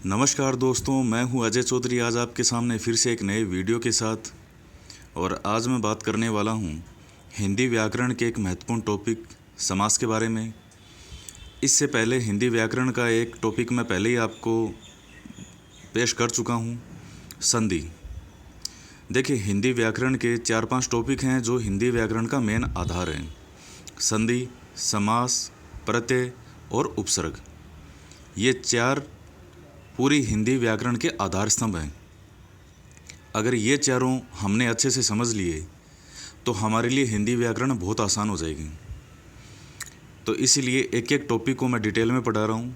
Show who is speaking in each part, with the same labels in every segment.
Speaker 1: नमस्कार दोस्तों, मैं हूं अजय चौधरी। आज आपके सामने फिर से एक नए वीडियो के साथ। और आज मैं बात करने वाला हूं हिंदी व्याकरण के एक महत्वपूर्ण टॉपिक समास के बारे में। इससे पहले हिंदी व्याकरण का एक टॉपिक मैं पहले ही आपको पेश कर चुका हूं, संधि। देखिए, हिंदी व्याकरण के 4-5 टॉपिक हैं जो हिंदी व्याकरण का मेन आधार है। संधि, समास, प्रत्यय और उपसर्ग, ये 4 पूरी हिंदी व्याकरण के आधार स्तंभ हैं। अगर ये चारों हमने अच्छे से समझ लिए तो हमारे लिए हिंदी व्याकरण बहुत आसान हो जाएगी। तो इसीलिए एक एक टॉपिक को मैं डिटेल में पढ़ा रहा हूँ।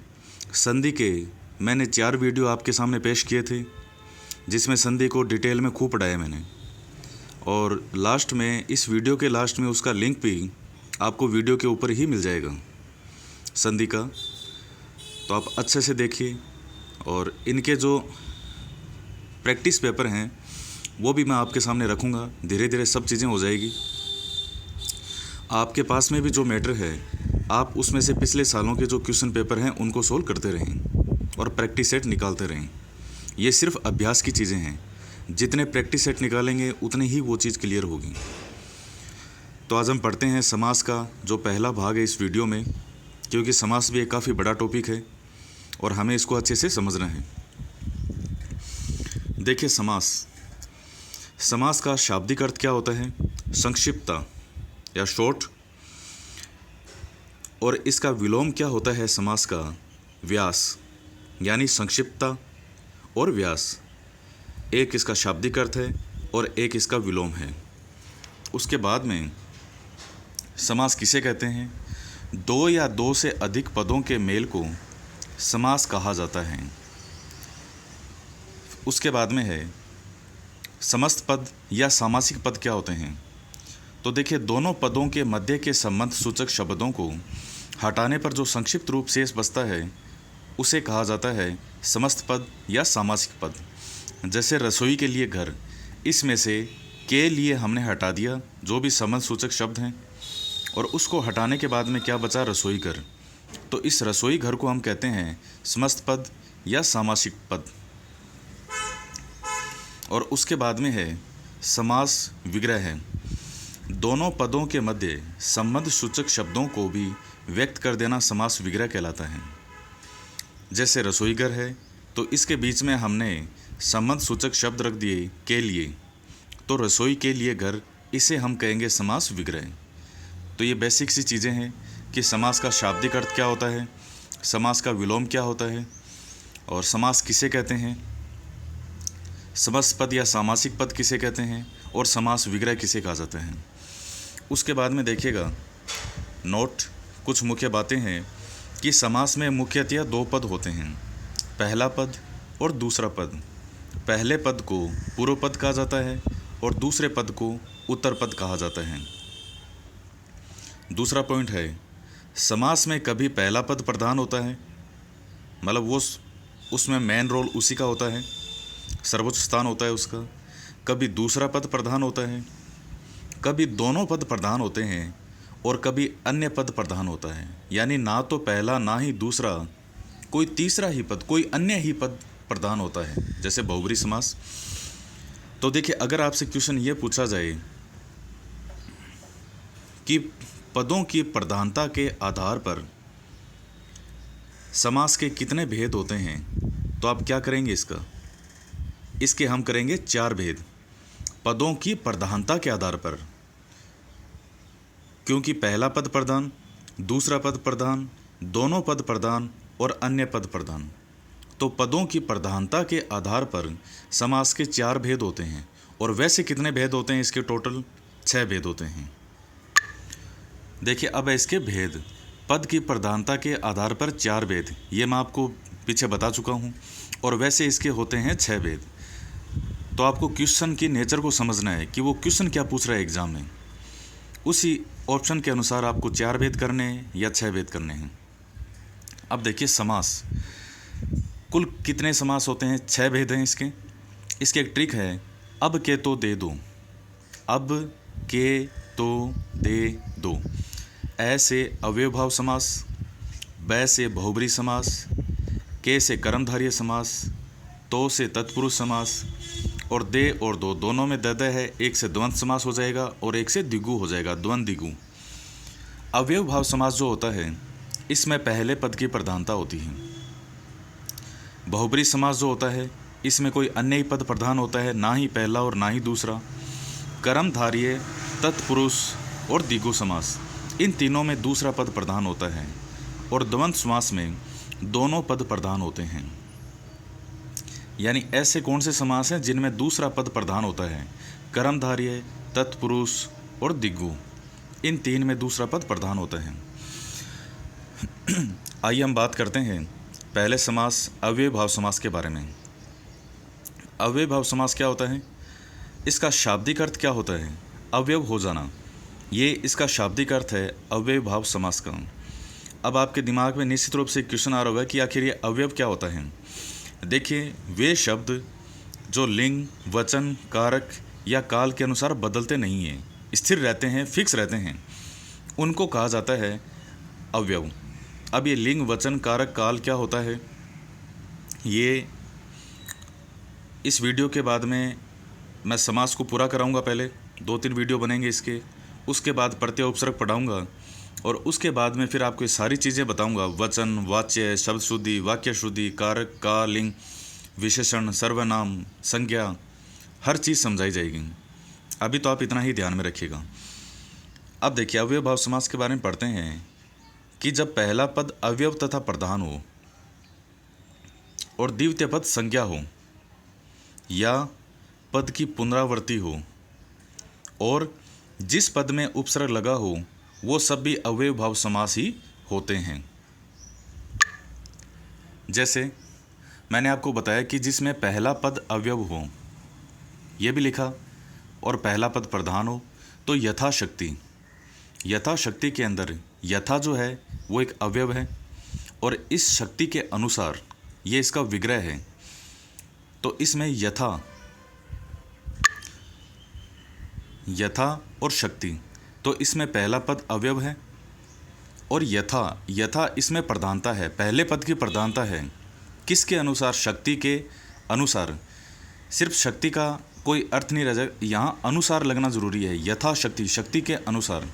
Speaker 1: संधि के मैंने 4 वीडियो आपके सामने पेश किए थे, जिसमें संधि को डिटेल में खूब पढ़ाया मैंने। और लास्ट में, इस वीडियो के लास्ट में उसका लिंक भी आपको वीडियो के ऊपर ही मिल जाएगा संधि का। तो आप अच्छे से देखिए। और इनके जो प्रैक्टिस पेपर हैं वो भी मैं आपके सामने रखूँगा। धीरे धीरे सब चीज़ें हो जाएगी। आपके पास में भी जो मैटर है, आप उसमें से पिछले सालों के जो क्वेश्चन पेपर हैं उनको सोल्व करते रहें और प्रैक्टिस सेट निकालते रहें। ये सिर्फ अभ्यास की चीज़ें हैं। जितने प्रैक्टिस सेट निकालेंगे उतनी ही वो चीज़ क्लियर होगी। तो आज हम पढ़ते हैं समास का जो पहला भाग है इस वीडियो में, क्योंकि समास भी एक काफ़ी बड़ा टॉपिक है और हमें इसको अच्छे से समझना है। देखिए, समास का शाब्दिक अर्थ क्या होता है? संक्षिप्तता या शॉर्ट। और इसका विलोम क्या होता है समास का? व्यास, यानी संक्षिप्तता और व्यास। एक इसका शाब्दिक अर्थ है और एक इसका विलोम है। उसके बाद में समास किसे कहते हैं? 2 या 2 से अधिक पदों के मेल को समास कहा जाता है। उसके बाद में है समस्त पद या सामासिक पद क्या होते हैं? तो देखिए, दोनों पदों के मध्य के संबंध सूचक शब्दों को हटाने पर जो संक्षिप्त रूप शेष बचता है उसे कहा जाता है समस्त पद या सामासिक पद। जैसे रसोई के लिए घर, इसमें से के लिए हमने हटा दिया जो भी संबंध सूचक शब्द हैं, और उसको हटाने के बाद में क्या बचा? रसोई घर। तो इस रसोई घर को हम कहते हैं समस्त पद या सामासिक पद। और उसके बाद में है समास विग्रह है। दोनों पदों के मध्य संबंध सूचक शब्दों को भी व्यक्त कर देना समास विग्रह कहलाता है। जैसे रसोई घर है तो इसके बीच में हमने संबंध सूचक शब्द रख दिए के लिए, तो रसोई के लिए घर, इसे हम कहेंगे समास विग्रह। तो ये बेसिक सी चीज़ें हैं कि समास का शाब्दिक अर्थ क्या होता है, समास का विलोम क्या होता है, और समास किसे कहते हैं, समस्त पद या सामासिक पद किसे कहते हैं, और समास विग्रह किसे कहा जाता है। उसके बाद में देखिएगा नोट, कुछ मुख्य बातें हैं कि समास में मुख्यतः 2 पद होते हैं, पहला पद और दूसरा पद। पहले पद को पूर्व पद कहा जाता है और दूसरे पद को उत्तर पद कहा जाता है। दूसरा पॉइंट है, समास में कभी पहला पद प्रधान होता है, मतलब वो उसमें मेन रोल उसी का होता है, सर्वोच्च स्थान होता है उसका। कभी दूसरा पद प्रधान होता है, कभी दोनों पद प्रधान होते हैं, और कभी अन्य पद प्रधान होता है, यानी ना तो पहला ना ही दूसरा, कोई तीसरा ही पद, कोई अन्य ही पद प्रधान होता है, जैसे बहुब्री समास। तो देखिए, अगर आपसे क्वेश्चन ये पूछा जाए कि पदों की प्रधानता के आधार पर समास के कितने भेद होते हैं, तो आप क्या करेंगे? इसके हम करेंगे 4 भेद पदों की प्रधानता के आधार पर। क्योंकि पहला पद प्रधान, दूसरा पद प्रधान, दोनों पद प्रधान और अन्य पद प्रधान, तो पदों की प्रधानता के आधार पर समास के 4 भेद होते हैं। और वैसे कितने भेद होते हैं? इसके टोटल 6 भेद होते हैं। देखिए, अब इसके भेद, पद की प्रधानता के आधार पर 4 भेद, ये मैं आपको पीछे बता चुका हूँ। और वैसे इसके होते हैं 6 भेद। तो आपको क्वेश्चन की नेचर को समझना है कि वो क्वेश्चन क्या पूछ रहा है एग्जाम में, उसी ऑप्शन के अनुसार आपको 4 भेद करने हैं या 6 भेद करने हैं। अब देखिए, समास कुल कितने समास होते हैं? 6 भेद हैं इसके। एक ट्रिक है, अब के तो दे दो, अब के तो दे दो। ऐसे अव्ययभाव समास, बै से बहुब्री समास, के से कर्मधारय समास, तो से तत्पुरुष समास, और दे और दो दोनों में द है, एक से द्वंद्व समास हो जाएगा और एक से द्विगु हो जाएगा, द्वंद्व द्विगु। अवयव भाव समास जो होता है इसमें पहले पद की प्रधानता होती है। बहुब्रीहि समास जो होता है इसमें कोई अन्य ही पद प्रधान होता है, ना ही पहला और ना ही दूसरा। कर्मधारय, तत्पुरुष और द्विगु समास, इन तीनों में दूसरा पद प्रधान होता है, और द्वंद्व समास में दोनों पद प्रधान होते हैं। यानी ऐसे कौन से समास हैं जिनमें दूसरा पद प्रधान होता है? कर्मधारय, तत्पुरुष और द्विगु, इन तीन में दूसरा पद प्रधान होता है। आइए हम बात करते हैं पहले समास अव्यय भाव समास के बारे में। अव्यय भाव समास क्या होता है? इसका शाब्दिक अर्थ क्या होता है? अवयव हो जाना, ये इसका शाब्दिक अर्थ है अव्यय भाव समास का। अब आपके दिमाग में निश्चित रूप से क्वेश्चन आ रहा होगा कि आखिर ये अवयव क्या होता है। देखिए, वे शब्द जो लिंग, वचन, कारक या काल के अनुसार बदलते नहीं हैं, स्थिर रहते हैं, फिक्स रहते हैं, उनको कहा जाता है अवयव। अब ये लिंग, वचन, कारक, काल क्या होता है, ये इस वीडियो के बाद में मैं समास को पूरा कराऊंगा। पहले 2-3 वीडियो बनेंगे इसके, उसके बाद प्रत्यय उपसर्ग पढ़ाऊंगा, और उसके बाद में फिर आपको ये सारी चीज़ें बताऊंगा। वचन, वाच्य, शब्द शुद्धि, वाक्य शुद्धि, कारक, का, लिंग, विशेषण, सर्वनाम, संज्ञा, हर चीज़ समझाई जाएगी। अभी तो आप इतना ही ध्यान में रखिएगा। अब देखिए, अवयव भाव समास के बारे में पढ़ते हैं कि जब पहला पद अवयव तथा प्रधान हो और द्वितीय पद संज्ञा हो या पद की पुनरावृत्ति हो और जिस पद में उपसर्ग लगा हो, वो सब भी अवयव भाव समास ही होते हैं। जैसे मैंने आपको बताया कि जिसमें पहला पद अवयव हो, ये भी लिखा, और पहला पद प्रधान हो, तो यथाशक्ति, यथाशक्ति के अंदर यथा जो है वो एक अवयव है, और इस शक्ति के अनुसार ये इसका विग्रह है। तो इसमें यथा, यथा और शक्ति, तो इसमें पहला पद अवयव है, और यथा, यथा इसमें प्रधानता है, पहले पद की प्रधानता है। किसके अनुसार? शक्ति के अनुसार। सिर्फ शक्ति का कोई अर्थ नहीं रह जाए, यहाँ अनुसार लगना ज़रूरी है। यथा शक्ति, शक्ति के अनुसार।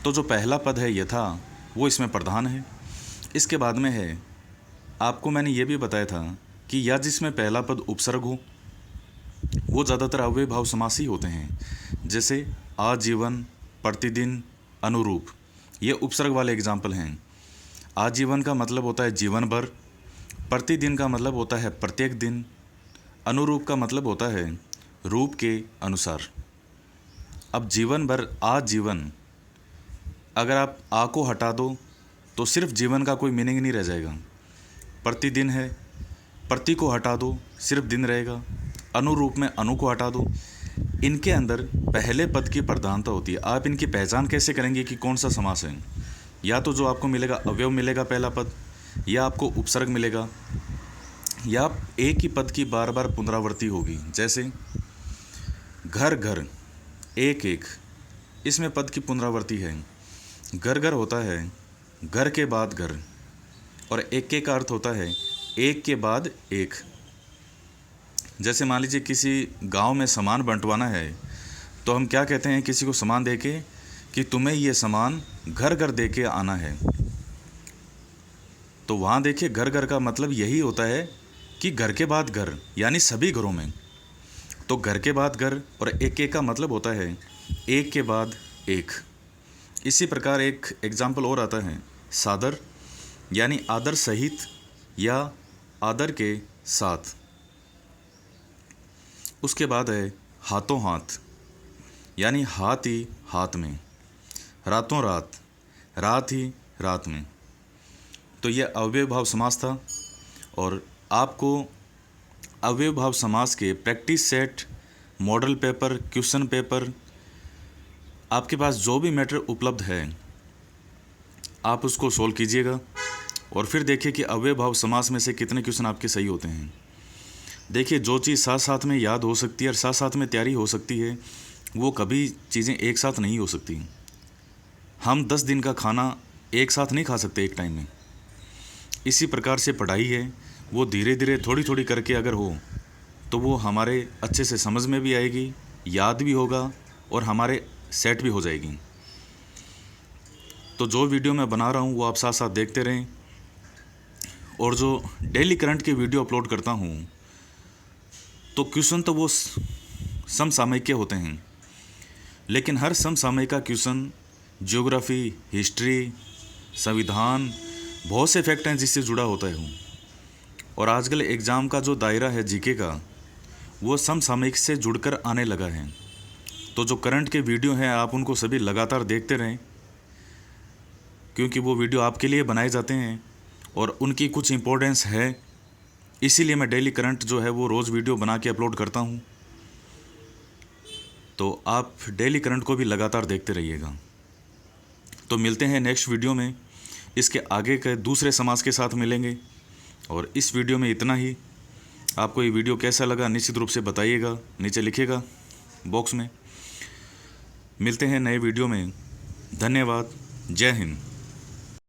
Speaker 1: तो जो पहला पद है यथा, वो इसमें प्रधान है। इसके बाद में है, आपको मैंने ये भी बताया था कि या जिसमें पहला पद उपसर्ग हो, वो ज़्यादातर अव्यय भाव समास ही होते हैं। जैसे आजीवन, प्रतिदिन, अनुरूप, ये उपसर्ग वाले एग्जाम्पल हैं। आजीवन का मतलब होता है जीवन भर, प्रतिदिन का मतलब होता है प्रत्येक दिन, अनुरूप का मतलब होता है रूप के अनुसार। अब जीवन भर, आजीवन, अगर आप आ को हटा दो तो सिर्फ जीवन का कोई मीनिंग नहीं रह जाएगा। प्रतिदिन है, प्रति को हटा दो, सिर्फ दिन रहेगा। अनुरूप में अनु को हटा दो। इनके अंदर पहले पद की प्रधानता होती है। आप इनकी पहचान कैसे करेंगे कि कौन सा समास है? या तो जो आपको मिलेगा अवयव मिलेगा पहला पद, या आपको उपसर्ग मिलेगा, या एक ही पद की बार बार पुनरावृत्ति होगी। जैसे घर घर, एक एक, इसमें पद की पुनरावृत्ति है। घर घर होता है घर के बाद घर, और एक का अर्थ होता है एक के बाद एक। जैसे मान लीजिए किसी गांव में सामान बंटवाना है, तो हम क्या कहते हैं किसी को सामान दे के कि तुम्हें ये सामान घर घर दे के आना है। तो वहाँ देखिए, घर घर का मतलब यही होता है कि घर के बाद घर, यानी सभी घरों में। तो घर के बाद घर और एक का मतलब होता है एक के बाद एक। इसी प्रकार एक एग्जाम्पल और आता है, सादर, यानी आदर सहित या आदर के साथ। उसके बाद है हाथों हाथ, यानी हाथ ही हाथ में। रातों रात, रात ही रात में। तो यह अव्यय भाव समास था, और आपको अव्यय भाव समास के practice set, model paper, question paper, आपके पास जो भी मैटर उपलब्ध है आप उसको सोल्व कीजिएगा, और फिर देखिए कि अव्यय भाव समास में से कितने क्वेश्चन आपके सही होते हैं। देखिए, जो चीज़ साथ साथ में याद हो सकती है और साथ साथ में तैयारी हो सकती है, वो कभी चीज़ें एक साथ नहीं हो सकती। हम 10 दिन का खाना एक साथ नहीं खा सकते एक टाइम में। इसी प्रकार से पढ़ाई है वो धीरे धीरे थोड़ी थोड़ी करके अगर हो तो वो हमारे अच्छे से समझ में भी आएगी, याद भी होगा और हमारे सेट भी हो जाएगी। तो जो वीडियो मैं बना रहा हूँ वो आप साथ साथ देखते रहें। और जो डेली करंट की वीडियो अपलोड करता हूँ तो क्वेश्चन तो वो समसामयिक के होते हैं, लेकिन हर समसामयिक का क्वेश्चन ज्योग्राफी, हिस्ट्री, संविधान, बहुत से फैक्ट हैं जिससे जुड़ा होता है। और आजकल एग्ज़ाम का जो दायरा है जीके का वो समसामयिक से जुड़कर आने लगा है। तो जो करंट के वीडियो हैं आप उनको सभी लगातार देखते रहें, क्योंकि वो वीडियो आपके लिए बनाए जाते हैं और उनकी कुछ इम्पोर्टेंस है। इसीलिए मैं डेली करंट जो है वो रोज़ वीडियो बना के अपलोड करता हूँ। तो आप डेली करंट को भी लगातार देखते रहिएगा। तो मिलते हैं नेक्स्ट वीडियो में, इसके आगे के दूसरे समास के साथ मिलेंगे। और इस वीडियो में इतना ही। आपको ये वीडियो कैसा लगा निश्चित रूप से बताइएगा, नीचे लिखिएगा बॉक्स में। मिलते हैं नए वीडियो में। धन्यवाद। जय हिंद।